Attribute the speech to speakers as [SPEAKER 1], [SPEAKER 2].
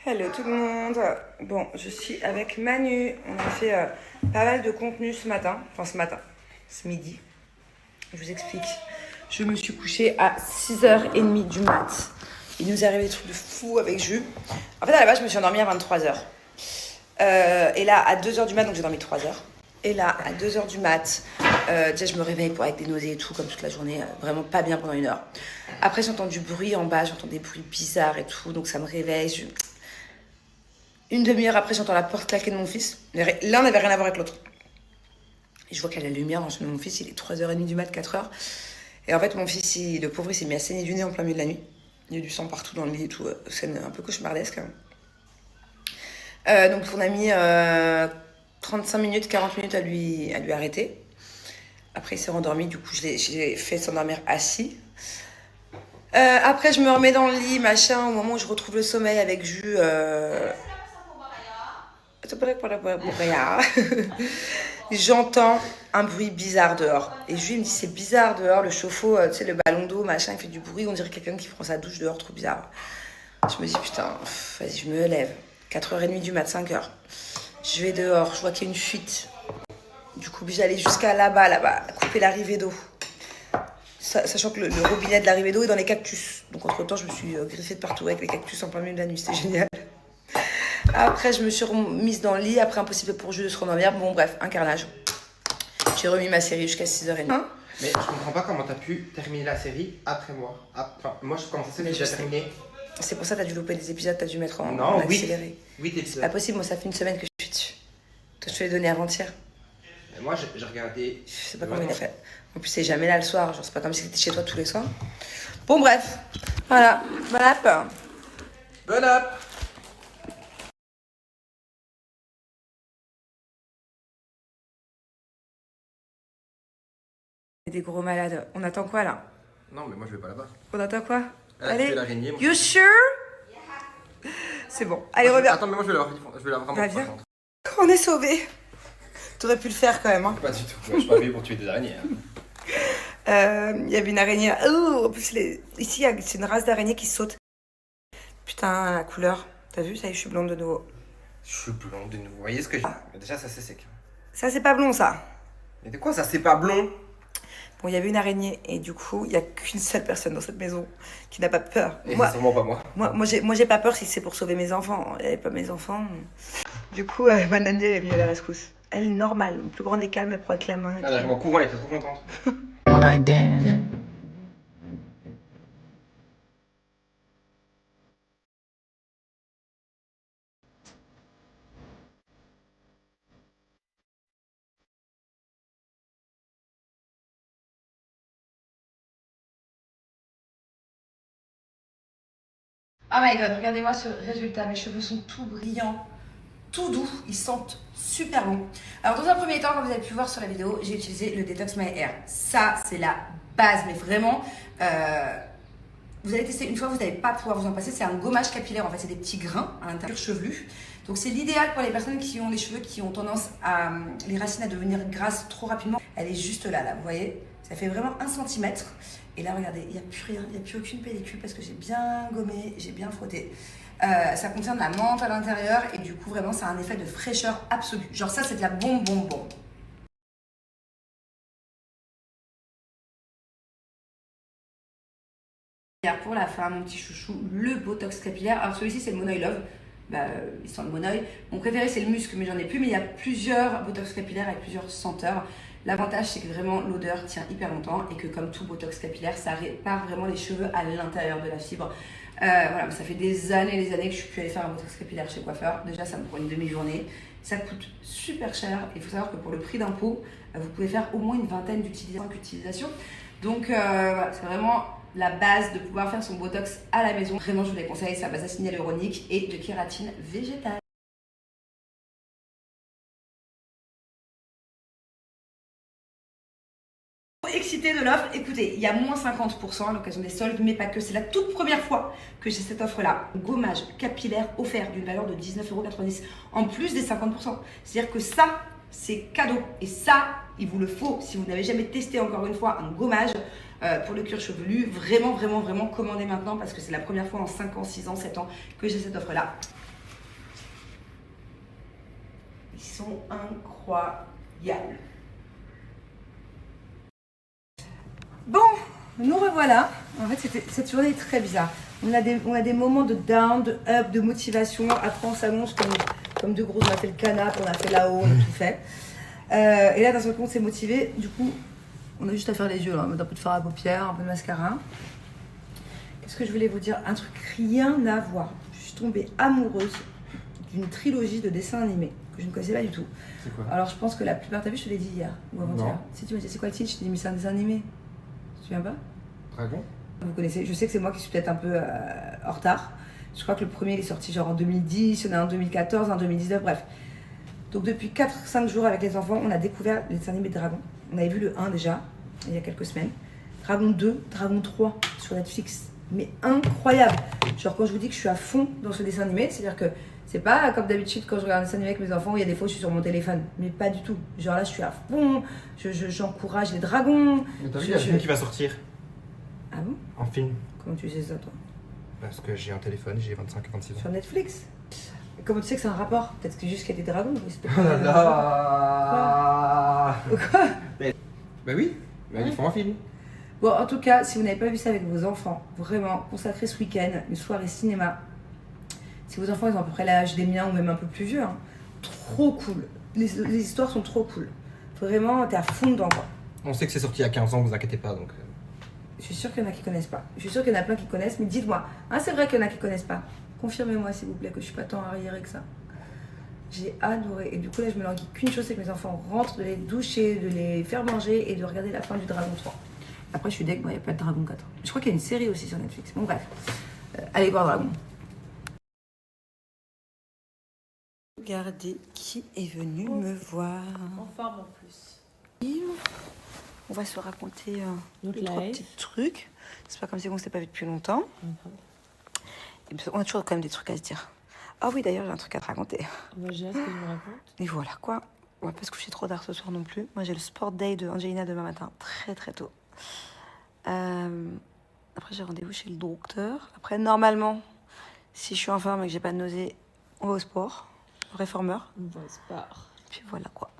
[SPEAKER 1] Hello tout le monde. Bon, je suis avec Manu. On a fait pas mal de contenu ce matin. Enfin ce matin, ce midi. Je vous explique. Je me suis couchée à 6h30 du mat. Il nous est arrivé des trucs de fou avec Jus. En fait, à la base, je me suis endormie à 23h. Et là, à 2h du mat, donc j'ai dormi 3h. Et là, à 2h du mat, déjà je me réveille avec des nausées et tout, comme toute la journée, vraiment pas bien pendant 1 heure. Après, j'entends du bruit en bas, j'entends des bruits bizarres et tout, donc ça me réveille. Une demi-heure après, j'entends la porte claquer de mon fils. L'un n'avait rien à voir avec l'autre. Et je vois qu'il y a la lumière dans celui de mon fils, il est 3h30 du mat, 4h. Et en fait, mon fils, le pauvre, il s'est mis à saigner du nez en plein milieu de la nuit. Il y a du sang partout dans le lit et tout. Scène un peu cauchemardesque. Donc, on a mis 35 minutes, 40 minutes à lui arrêter. Après, il s'est rendormi. Du coup, je l'ai fait s'endormir assis. Après, je me remets dans le lit, machin. Au moment où je retrouve le sommeil avec Jus... J'entends un bruit bizarre dehors. Et Jules me dit c'est bizarre dehors, le chauffe-eau, tu sais, le ballon d'eau, machin, il fait du bruit, on dirait quelqu'un qui prend sa douche dehors, trop bizarre. Je me dis putain, vas-y, je me lève. 4h30 du mat, 5h. Je vais dehors, je vois qu'il y a une fuite. Du coup, j'allais jusqu'à là-bas, couper l'arrivée d'eau. Sachant que le robinet de l'arrivée d'eau est dans les cactus. Donc entre-temps, je me suis griffée de partout avec les cactus en plein milieu de la nuit, c'était génial. Après, je me suis remise dans le lit. Après, impossible pour Jules de se rendormir. Bon, bref, un carnage. J'ai remis ma série jusqu'à 6h30.
[SPEAKER 2] Hein? Mais je comprends pas comment t'as pu terminer la série après moi. Enfin, moi, je commençais à déjà terminer.
[SPEAKER 1] C'est pour ça que t'as dû louper des épisodes, t'as dû mettre en accéléré.
[SPEAKER 2] Oui,
[SPEAKER 1] c'est pas possible, moi, ça fait 1 semaine que je suis dessus. Toi, je te l'ai donné avant-hier.
[SPEAKER 2] Et moi, j'ai regardé.
[SPEAKER 1] Je sais pas comment il a fait. En plus, c'est jamais là le soir. Genre, c'est pas comme si t'étais chez toi tous les soirs. Bon, bref. Voilà. Bon app.
[SPEAKER 2] Bon app.
[SPEAKER 1] Des gros malades. On attend quoi là?
[SPEAKER 2] Non, mais moi je vais pas là-bas.
[SPEAKER 1] On attend quoi?
[SPEAKER 2] Allez. L'araignée. Moi,
[SPEAKER 1] you sure? C'est bon. Allez, reviens.
[SPEAKER 2] Attends, mais moi je vais la voir vraiment.
[SPEAKER 1] Viens. On est sauvés. T'aurais pu le faire quand même. Hein.
[SPEAKER 2] Pas du tout. Je suis pas venu pour tuer des araignées.
[SPEAKER 1] Il y avait une araignée. En plus, ici, c'est une race d'araignée qui saute. Putain, la couleur. T'as vu? Ça y est, je suis blonde de nouveau.
[SPEAKER 2] Je suis blonde de nouveau. Vous voyez ce que j'ai. Mais déjà, ça c'est sec.
[SPEAKER 1] Ça, c'est pas blond, ça.
[SPEAKER 2] Mais de quoi ça, c'est pas blond?
[SPEAKER 1] Bon, il y avait une araignée et du coup, il n'y a qu'une seule personne dans cette maison qui n'a pas peur.
[SPEAKER 2] Et c'est sûrement pas moi.
[SPEAKER 1] Moi, j'ai pas peur si c'est pour sauver mes enfants. Il n'y avait pas mes enfants. Du coup, Manandi, elle est venue à la rescousse. Elle est normale, le plus grand des calmes, elle prend avec la main.
[SPEAKER 2] Ah, je m'en courant, elle était trop contente.
[SPEAKER 1] Oh my god, regardez-moi ce résultat. Mes cheveux sont tout brillants, tout doux. Ils sentent super bon. Alors, dans un premier temps, comme vous avez pu voir sur la vidéo, j'ai utilisé le Detox My Hair. Ça, c'est la base, mais vraiment. Vous allez tester une fois, vous n'allez pas pouvoir vous en passer. C'est un gommage capillaire, en fait, c'est des petits grains à l'intérieur chevelu. Donc c'est l'idéal pour les personnes qui ont les cheveux qui ont tendance à les racines à devenir grasses trop rapidement. Elle est juste là, vous voyez. Ça fait vraiment 1 cm. Et là, regardez, il n'y a plus rien, il n'y a plus aucune pellicule parce que j'ai bien gommé, j'ai bien frotté. Ça contient de la menthe à l'intérieur et du coup, vraiment, ça a un effet de fraîcheur absolue. Genre ça, c'est de la bombe. Pour la femme, mon petit chouchou, le Botox capillaire. Alors celui-ci, c'est le Monoï Love. Il sent le Monoï. Mon préféré, c'est le musc, mais j'en ai plus. Mais il y a plusieurs Botox capillaires avec plusieurs senteurs. L'avantage, c'est que vraiment l'odeur tient hyper longtemps et que comme tout Botox capillaire, ça répare vraiment les cheveux à l'intérieur de la fibre. Voilà, ça fait des années que je suis plus allée faire un Botox capillaire chez coiffeur. Déjà, ça me prend une demi-journée. Ça coûte super cher. Il faut savoir que pour le prix d'un pot, vous pouvez faire au moins une vingtaine d'utilisations. Donc voilà, c'est vraiment la base de pouvoir faire son Botox à la maison. Vraiment, je vous les conseille, c'est à base d'acide hyaluronique et de kératine végétale. Excité de l'offre, écoutez, il y a moins 50% à l'occasion des soldes, mais pas que. C'est la toute première fois que j'ai cette offre-là. Gommage capillaire offert d'une valeur de 19,90 € en plus des 50%. C'est-à-dire que ça, c'est cadeau. Et ça, il vous le faut. Si vous n'avez jamais testé encore une fois un gommage pour le cuir chevelu, vraiment commandez maintenant parce que c'est la première fois en 5 ans, 6 ans, 7 ans que j'ai cette offre-là. qui sont incroyables. Bon, nous revoilà. En fait, cette journée est très bizarre. On a des moments de down, de up, de motivation. Après, on s'annonce comme deux grosses. On a fait le canapé, on a fait là-haut, on a tout fait. Et là, d'un seul coup, on s'est motivé. Du coup, on a juste à faire les yeux, là, un peu de fard à paupières, un peu de mascara. Qu'est-ce que je voulais vous dire? Un truc rien à voir. Je suis tombée amoureuse d'une trilogie de dessins animés que je ne connaissais pas du tout.
[SPEAKER 2] C'est quoi?
[SPEAKER 1] Alors, je pense que la plupart, t'as vu, je te l'ai dit hier ou avant-hier.
[SPEAKER 2] Non.
[SPEAKER 1] Si tu m'as dit, c'est quoi le titre? Je t'ai dit, mais c'est un dessin animé. Tu te souviens pas?
[SPEAKER 2] Dragon?
[SPEAKER 1] Vous connaissez, je sais que c'est moi qui suis peut-être un peu en retard. Je crois que le premier il est sorti genre en 2010, il y en a un en 2014, un en 2019, bref. Donc depuis 4-5 jours avec les enfants, on a découvert les dessins animés de Dragon. On avait vu le 1 déjà, il y a quelques semaines. Dragon 2, Dragon 3 sur Netflix. Mais incroyable! Genre quand je vous dis que je suis à fond dans ce dessin animé, c'est-à-dire que c'est pas comme d'habitude quand je regarde un dessin animé avec mes enfants où il y a des fois où je suis sur mon téléphone. Mais pas du tout. Genre là je suis à fond, j'encourage les dragons.
[SPEAKER 2] Mais t'as vu, il y a un film qui va sortir.
[SPEAKER 1] Ah bon?
[SPEAKER 2] En film.
[SPEAKER 1] Comment tu sais ça toi?
[SPEAKER 2] Parce que j'ai un téléphone, j'ai 25 et 26 ans.
[SPEAKER 1] Sur Netflix? Comment tu sais que c'est un rapport? Peut-être que juste qu'il y a des dragons.
[SPEAKER 2] Oh là là!
[SPEAKER 1] Quoi?
[SPEAKER 2] Bah oui, mais
[SPEAKER 1] Ouais.
[SPEAKER 2] ils font un film.
[SPEAKER 1] Bon, en tout cas, si vous n'avez pas vu ça avec vos enfants, vraiment, consacrez ce week-end une soirée cinéma. Si vos enfants ils ont à peu près l'âge des miens ou même un peu plus vieux, hein, trop cool. Les histoires sont trop cool. Vraiment, t'es à fond dedans, quoi.
[SPEAKER 2] On sait que c'est sorti il y a 15 ans, vous inquiétez pas donc.
[SPEAKER 1] Je suis sûre qu'il y en a qui connaissent pas. Je suis sûre qu'il y en a plein qui connaissent, mais dites-moi, hein, c'est vrai qu'il y en a qui connaissent pas. Confirmez-moi, s'il vous plaît, que je suis pas tant arriérée que ça. J'ai adoré. Et du coup, là, je me languis qu'une chose, c'est que mes enfants rentrent, de les doucher, de les faire manger et de regarder la fin du Dragon 3. Après, je suis deg, il n'y a pas de Dragon 4. Je crois qu'il y a une série aussi sur Netflix. Bon, bref. Allez voir Dragon. Regardez qui est venu me voir.
[SPEAKER 3] En forme en plus.
[SPEAKER 1] On va se raconter
[SPEAKER 3] Notre
[SPEAKER 1] trois
[SPEAKER 3] live.
[SPEAKER 1] petits trucs. C'est pas comme si on ne s'était pas vu depuis longtemps. Et puis, on a toujours quand même des trucs à se dire. Ah oui, d'ailleurs, j'ai un truc à te raconter.
[SPEAKER 3] Moi, j'ai hâte que tu me racontes.
[SPEAKER 1] Et voilà quoi. On va pas se coucher trop tard ce soir non plus. Moi, j'ai le sport day de Angelina demain matin, très très tôt. Après, j'ai rendez-vous chez le docteur. Après, normalement, si je suis en forme et que j'ai pas de nausée, on va au sport, au réformeur.
[SPEAKER 3] On va au sport.
[SPEAKER 1] Puis voilà quoi.